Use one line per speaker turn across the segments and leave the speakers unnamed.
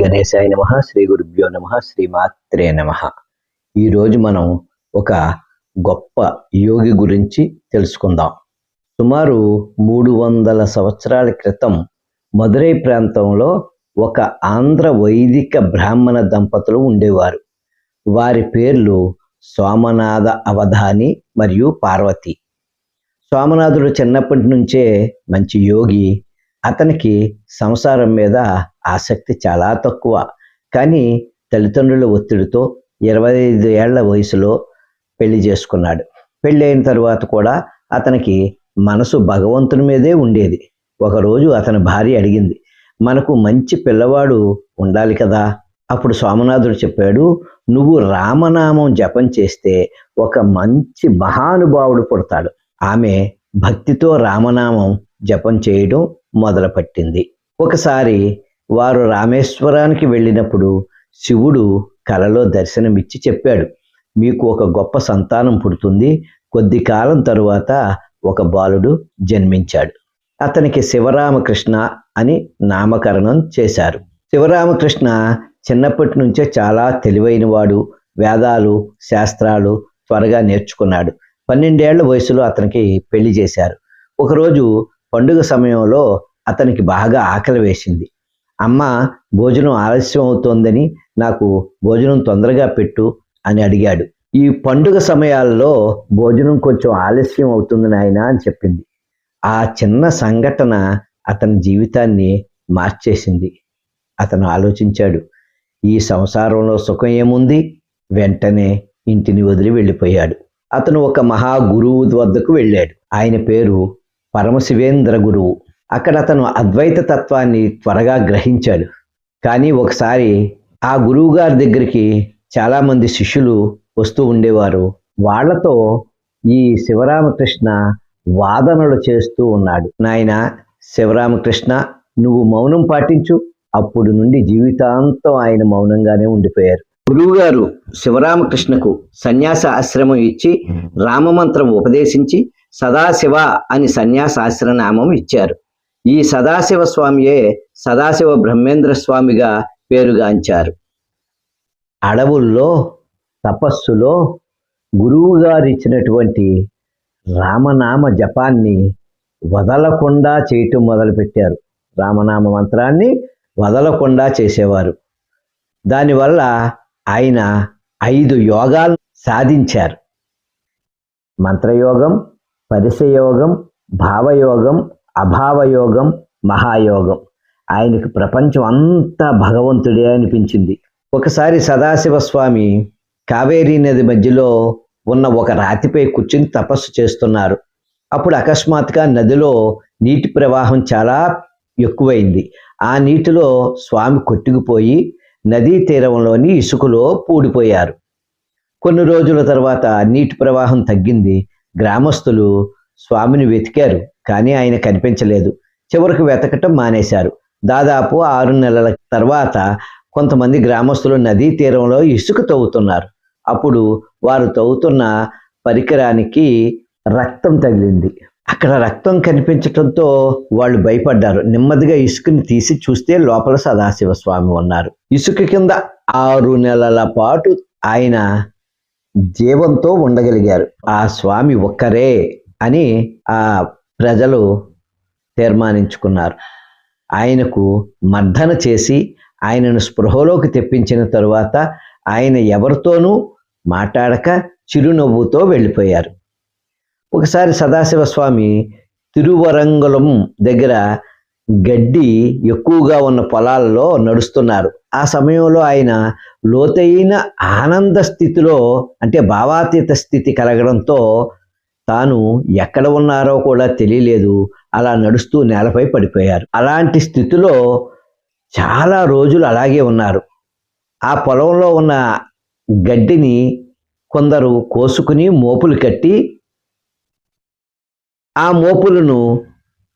గణేశాయ నమః. శ్రీ గురుభ్యో నమః. శ్రీమాత్రే నమః. ఈరోజు మనం ఒక గొప్ప యోగి గురించి తెలుసుకుందాం. సుమారు 300 సంవత్సరాల క్రితం మదురై ప్రాంతంలో ఒక ఆంధ్ర వైదిక బ్రాహ్మణ దంపతులు ఉండేవారు. వారి పేర్లు సోమనాథ అవధాని మరియు పార్వతి. సోమనాథుడు చిన్నప్పటి నుంచే మంచి యోగి. అతనికి సంసారం మీద ఆసక్తి చాలా తక్కువ. కానీ తల్లిదండ్రుల ఒత్తిడితో 25 ఏళ్ల వయసులో పెళ్లి చేసుకున్నాడు. పెళ్ళి అయిన తరువాత కూడా అతనికి మనసు భగవంతుని మీదే ఉండేది. ఒకరోజు అతని భార్య అడిగింది, మనకు మంచి పిల్లవాడు ఉండాలి కదా. అప్పుడు సోమనాథుడు చెప్పాడు, నువ్వు రామనామం జపం చేస్తే ఒక మంచి మహానుభావుడు పుడతాడు. ఆమె భక్తితో రామనామం జపం చేయడం మొదలుపెట్టింది. ఒకసారి వారు రామేశ్వరానికి వెళ్ళినప్పుడు శివుడు కలలో దర్శనమిచ్చి చెప్పాడు, మీకు ఒక గొప్ప సంతానం పుడుతుంది. కొద్ది కాలం తరువాత ఒక బాలుడు జన్మించాడు. అతనికి శివరామకృష్ణ అని నామకరణం చేశారు. శివరామకృష్ణ చిన్నప్పటి నుంచే చాలా తెలివైనవాడు. వేదాలు శాస్త్రాలు త్వరగా నేర్చుకున్నాడు. 12 ఏళ్ల వయసులో అతనికి పెళ్లి చేశారు. ఒకరోజు పండుగ సమయంలో అతనికి బాగా ఆకలి వేసింది. అమ్మ, భోజనం ఆలస్యం అవుతోందని నాకు భోజనం తొందరగా పెట్టు అని అడిగాడు. ఈ పండుగ సమయాల్లో భోజనం కొంచెం ఆలస్యం అవుతుంది నాయనా అని చెప్పింది. ఆ చిన్న సంఘటన అతని జీవితాన్ని మార్చేసింది. అతను ఆలోచించాడు, ఈ సంసారంలో సుఖం ఏముంది? వెంటనే ఇంటిని వదిలి వెళ్ళిపోయాడు. అతను ఒక మహా గురువు వద్దకు వెళ్ళాడు. ఆయన పేరు పరమశివేంద్ర గురువు. అక్కడ అతను అద్వైత తత్వాన్ని త్వరగా గ్రహించాడు. కానీ ఒకసారి ఆ గురువు గారి దగ్గరికి చాలామంది శిష్యులు వస్తూ ఉండేవారు. వాళ్లతో ఈ శివరామకృష్ణ వాదనలు చేస్తూ ఉన్నాడు. నాయనా శివరామకృష్ణ, నువ్వు మౌనం పాటించు. అప్పుడు నుండి జీవితాంతం ఆయన మౌనంగానే ఉండిపోయారు. గురువుగారు శివరామకృష్ణకు సన్యాస ఆశ్రమం ఇచ్చి రామమంత్రం ఉపదేశించి సదాశివ అని సన్యాసాశ్రనామం ఇచ్చారు. ఈ సదాశివ స్వామియే సదాశివ బ్రహ్మేంద్ర స్వామిగా పేరుగాంచారు. అడవుల్లో తపస్సులో గురువు గారు ఇచ్చినటువంటి రామనామ జపాన్ని వదలకుండా చేయటం మొదలుపెట్టారు. రామనామ మంత్రాన్ని వదలకుండా చేసేవారు. దానివల్ల ఆయన 5 యోగాలు సాధించారు. మంత్రయోగం, పరిసయోగం, భావయోగం, అభావయోగం, మహాయోగం. ఆయనకు ప్రపంచం అంతా భగవంతుడే అనిపించింది. ఒకసారి సదాశివ స్వామి కావేరీ నది మధ్యలో ఉన్న ఒక రాతిపై కూర్చుని తపస్సు చేస్తున్నారు. అప్పుడు అకస్మాత్తుగా నదిలో నీటి ప్రవాహం చాలా ఎక్కువైంది. ఆ నీటిలో స్వామి కొట్టుకుపోయి నదీ తీరంలోని ఇసుకలో పూడిపోయారు. కొన్ని రోజుల తర్వాత నీటి ప్రవాహం తగ్గింది. గ్రామస్తులు స్వామిని వెతికారు, కానీ ఆయన కనిపించలేదు. చివరికి వెతకటం మానేశారు. దాదాపు 6 నెలల తర్వాత కొంతమంది గ్రామస్తులు నదీ తీరంలో ఇసుక తవ్వుతున్నారు. అప్పుడు వారు తవ్వుతున్న పరికరానికి రక్తం తగిలింది. అక్కడ రక్తం కనిపించటంతో వాళ్ళు భయపడ్డారు. నెమ్మదిగా ఇసుకని తీసి చూస్తే లోపల సదాశివ స్వామి ఉన్నారు. ఇసుక కింద 6 నెలల పాటు ఆయన జీవంతో ఉండగలిగారు. ఆ స్వామి ఒక్కరే అని ఆ ప్రజలు తీర్మానించుకున్నారు. ఆయనకు మర్దన చేసి ఆయనను స్పృహలోకి తెప్పించిన తరువాత ఆయన ఎవరితోనూ మాట్లాడక చిరునవ్వుతో వెళ్ళిపోయారు. ఒకసారి సదాశివ స్వామి తిరువరంగులం దగ్గర గడ్డి ఎక్కువగా ఉన్న పొలాల్లో నడుస్తున్నారు. ఆ సమయంలో ఆయన లోతైన ఆనంద స్థితిలో, అంటే భావాతీత స్థితి కలగడంతో తాను ఎక్కడ ఉన్నారో కూడా తెలియలేదు. అలా నడుస్తూ నేలపై పడిపోయారు. అలాంటి స్థితిలో చాలా రోజులు అలాగే ఉన్నారు. ఆ పొలంలో ఉన్న గడ్డిని కొందరు కోసుకుని మోపులు కట్టి ఆ మోపులను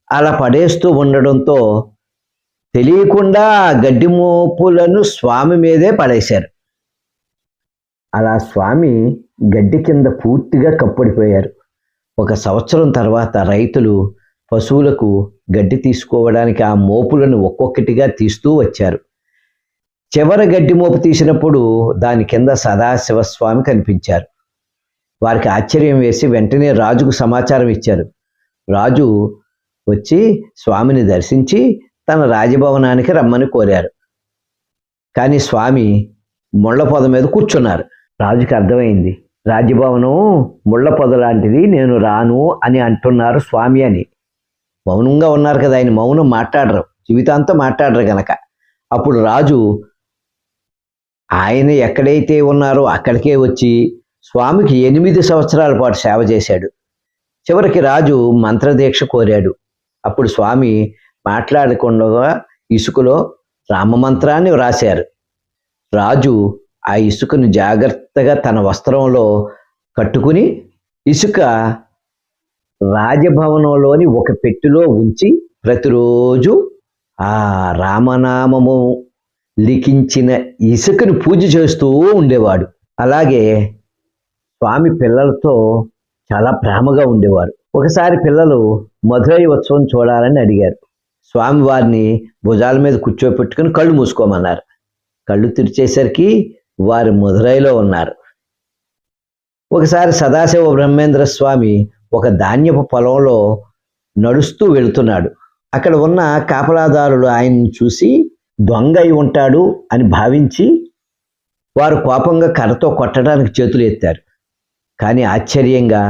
అలా పడేస్తూ ఉండడంతో తెలియకుండా ఆ గడ్డి మోపులను స్వామి మీదే పడేశారు. అలా స్వామి గడ్డి కింద పూర్తిగా కప్పడిపోయారు. 1 సంవత్సరం తర్వాత రైతులు పశువులకు గడ్డి తీసుకోవడానికి ఆ మోపులను ఒక్కొక్కటిగా తీస్తూ వచ్చారు. చివరి గడ్డి మోపు తీసినప్పుడు దాని కింద సదాశివస్వామి కనిపించారు. వారికి ఆశ్చర్యం వేసి వెంటనే రాజుకు సమాచారం ఇచ్చారు. రాజు వచ్చి స్వామిని దర్శించి తన రాజభవనానికి రమ్మని కోరారు. కానీ స్వామి ముళ్ళ పొద మీద కూర్చున్నారు. రాజుకి అర్థమైంది, రాజభవనం ముళ్ళ పొద లాంటిది, నేను రాను అని అంటున్నారు స్వామి అని. మౌనంగా ఉన్నారు కదా, ఆయన మౌనం మాట్లాడరు, జీవితాంతం మాట్లాడరు గనక. అప్పుడు రాజు ఆయన ఎక్కడైతే ఉన్నారో అక్కడికే వచ్చి స్వామికి 8 సంవత్సరాల పాటు సేవ చేశాడు. చివరికి రాజు మంత్రదీక్ష కోరాడు. అప్పుడు స్వామి మాట్లాడకుండా ఇసుకలో రామమంత్రాన్ని వ్రాశారు. రాజు ఆ ఇసుకను జాగ్రత్తగా తన వస్త్రంలో కట్టుకుని ఇసుక రాజభవనంలోని ఒక పెట్టెలో ఉంచి ప్రతిరోజు ఆ రామనామము లిఖించిన ఇసుకను పూజ చేస్తూ ఉండేవాడు. అలాగే స్వామి పిల్లలతో చాలా ప్రేమగా ఉండేవారు. ఒకసారి పిల్లలు మధురై ఉత్సవం చూడాలని అడిగారు. స్వామి వారిని భుజాల మీద కూర్చోపెట్టుకుని కళ్ళు మూసుకోమన్నారు. కళ్ళు తెరిచేసరికి వారు మధురైలో ఉన్నారు. ఒకసారి సదాశివ బ్రహ్మేంద్ర స్వామి ఒక ధాన్యపు పొలంలో నడుస్తూ వెళుతున్నాడు. అక్కడ ఉన్న కాపలాదారులు ఆయన్ని చూసి దొంగ అయి ఉంటాడు అని భావించి వారు కోపంగా కర్రతో కొట్టడానికి చేతులు ఎత్తారు. కానీ ఆశ్చర్యంగా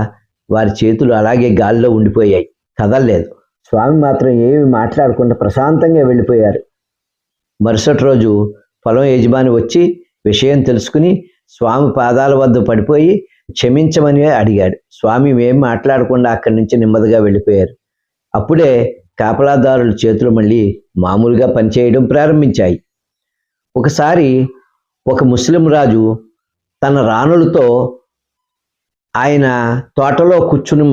వారి చేతులు అలాగే గాలిలో ఉండిపోయాయి, కదలలేదు. స్వామి మాత్రం ఏమి మాట్లాడకుండా ప్రశాంతంగా వెళ్ళిపోయారు. మరుసటి రోజు పొలం యజమాని వచ్చి విషయం తెలుసుకుని స్వామి పాదాల వద్ద పడిపోయి క్షమించమని అడిగాడు. స్వామి ఏం మాట్లాడకుండా అక్కడి నుంచి నెమ్మదిగా వెళ్ళిపోయారు. అప్పుడే కాపలాదారుల చేతులు మళ్ళీ మామూలుగా పనిచేయడం ప్రారంభించాయి. ఒకసారి ఒక ముస్లిం రాజు తన రాణులతో ఆయన తోటలో కూర్చుని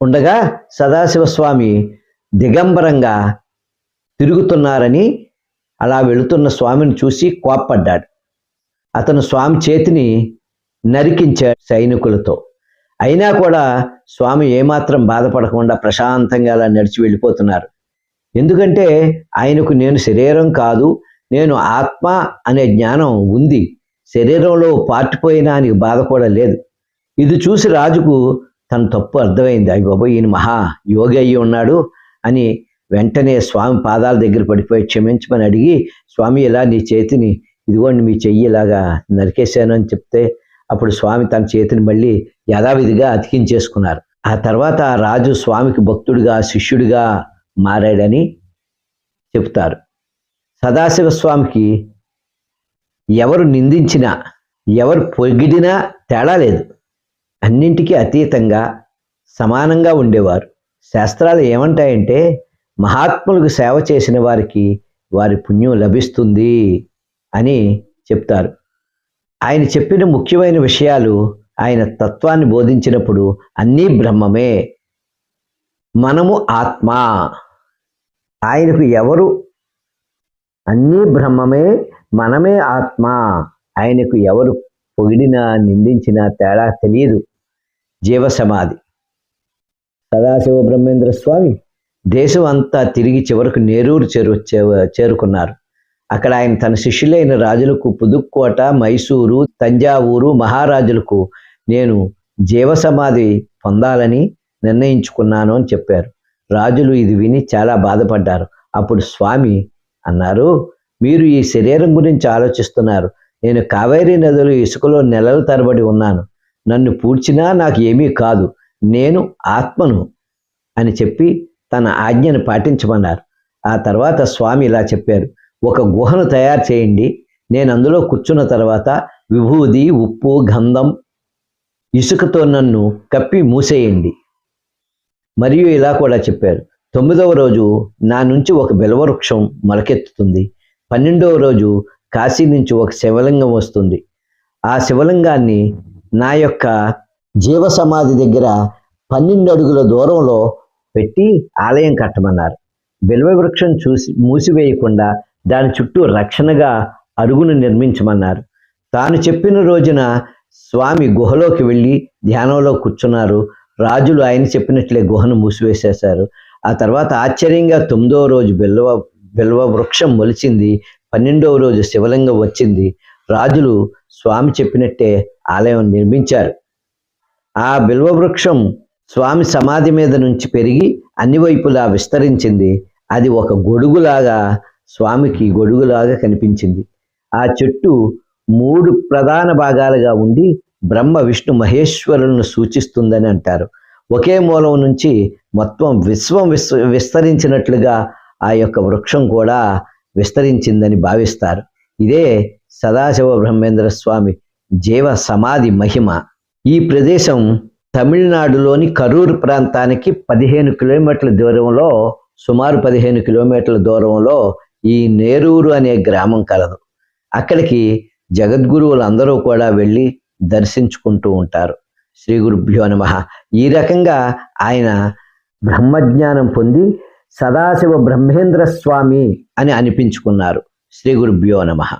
ఉండగా సదాశివస్వామి దిగంబరంగా తిరుగుతున్నారని అలా వెళుతున్న స్వామిని చూసి కోప్పడ్డాడు. అతను స్వామి చేతిని నరికించాడు సైనికులతో. అయినా కూడా స్వామి ఏమాత్రం బాధపడకుండా ప్రశాంతంగా అలా నడిచి వెళ్ళిపోతున్నారు. ఎందుకంటే ఆయనకు నేను శరీరం కాదు, నేను ఆత్మ అనే జ్ఞానం ఉంది, శరీరంలో పార్టిపోయినా ఆయనకు బాధ కూడా లేదు. ఇది చూసి రాజుకు తన తప్పు అర్థమైంది. అయ్య బాబోయ్, ఈయన మహా యోగి అయ్యి ఉన్నాడు అని వెంటనే స్వామి పాదాల దగ్గర పడిపోయి క్షమించమని అడిగి, స్వామి ఇలా నీ చేతిని ఇదిగోండి మీ చెయ్యి ఇలాగా నరికేశాను అని చెప్తే అప్పుడు స్వామి తన చేతిని మళ్ళీ యథావిధిగా అతికించేసుకున్నారు. ఆ తర్వాత రాజు స్వామికి భక్తుడిగా శిష్యుడిగా మారాడని చెప్తారు. సదాశివ స్వామికి ఎవరు నిందించినా ఎవరు పొగిడినా తేడా లేదు, అన్నింటికీ అతీతంగా సమానంగా ఉండేవారు. శాస్త్రాలు ఏమంటాయంటే మహాత్ములకు సేవ చేసిన వారికి వారి పుణ్యం లభిస్తుంది అని చెప్తారు. ఆయన చెప్పిన ముఖ్యమైన విషయాలు, ఆయన తత్వాన్ని బోధించినప్పుడు అన్నీ బ్రహ్మమే, మనము ఆత్మ, ఆయనకు ఎవరు అన్నీ బ్రహ్మమే, మనమే ఆత్మ, ఆయనకు ఎవరు పొగిడినా నిందించినా తేడా తెలియదు. జీవసమాధి. సదాశివ బ్రహ్మేంద్ర స్వామి దేశం అంతా తిరిగి చివరకు నేరూరు చేరుకున్నారు. అక్కడ ఆయన తన శిష్యులైన రాజులకు పుదుక్కోట, మైసూరు, తంజావూరు మహారాజులకు నేను జీవసమాధి పొందాలని నిర్ణయించుకున్నాను అని చెప్పారు. రాజులు ఇది విని చాలా బాధపడ్డారు. అప్పుడు స్వామి అన్నారు, మీరు ఈ శరీరం గురించి ఆలోచిస్తున్నారు, నేను కావేరీ నదిలో ఇసుకలో నెలల తరబడి ఉన్నాను, నన్ను పూడ్చినా నాకు ఏమీ కాదు, నేను ఆత్మను అని చెప్పి తన ఆజ్ఞను పాటించమన్నారు. ఆ తర్వాత స్వామి ఇలా చెప్పారు, ఒక గుహను తయారు చేయండి, నేను అందులో కూర్చున్న తర్వాత విభూది, ఉప్పు, గంధం, ఇసుకతో నన్ను కప్పి మూసేయండి. మరియు ఇలా కూడా చెప్పారు, 9వ రోజు నా నుంచి ఒక బిల్వవృక్షం మొలకెత్తుతుంది, 12వ రోజు కాశీ నుంచి ఒక శివలింగం వస్తుంది, ఆ శివలింగాన్ని నా యొక్క జీవసమాధి దగ్గర 12 అడుగుల దూరంలో పెట్టి ఆలయం కట్టమన్నారు. బిల్వవృక్షం మూసివేయకుండా దాని చుట్టూ రక్షణగా అరుగును నిర్మించమన్నారు. తాను చెప్పిన రోజున స్వామి గుహలోకి వెళ్ళి ధ్యానంలో కూర్చున్నారు. రాజులు ఆయన చెప్పినట్లే గుహను మూసివేసేశారు. ఆ తర్వాత ఆశ్చర్యంగా 9వ రోజు బిల్వ వృక్షం మొలిచింది. 12వ రోజు శివలింగం వచ్చింది. రాజులు స్వామి చెప్పినట్టే ఆలయం నిర్మించారు. ఆ బిల్వవృక్షం స్వామి సమాధి మీద నుంచి పెరిగి అన్ని వైపులా విస్తరించింది. అది ఒక గొడుగులాగా, స్వామికి గొడుగులాగా కనిపించింది. ఆ చెట్టు 3 ప్రధాన భాగాలుగా ఉండి బ్రహ్మ విష్ణు మహేశ్వరులను సూచిస్తుందని అంటారు. ఒకే మూలం నుంచి మొత్తం విశ్వం విస్తరించినట్లుగా ఆ యొక్క వృక్షం కూడా విస్తరించిందని భావిస్తారు. ఇదే సదాశివ బ్రహ్మేంద్ర స్వామి జీవ సమాధి మహిమ. ఈ ప్రదేశం తమిళనాడులోని కరూర్ ప్రాంతానికి 15 కిలోమీటర్ల దూరంలో, సుమారు 15 కిలోమీటర్ల దూరంలో ఈ నేరూరు అనే గ్రామం కలదు. అక్కడికి జగద్గురువులందరూ కూడా వెళ్ళి దర్శించుకుంటూ ఉంటారు. శ్రీ గురుభ్యో నమః. ఈ రకంగా ఆయన బ్రహ్మజ్ఞానం పొంది సదాశివ బ్రహ్మేంద్ర స్వామి అని అనిపించుకున్నారు. శ్రీ గురుభ్యో నమః.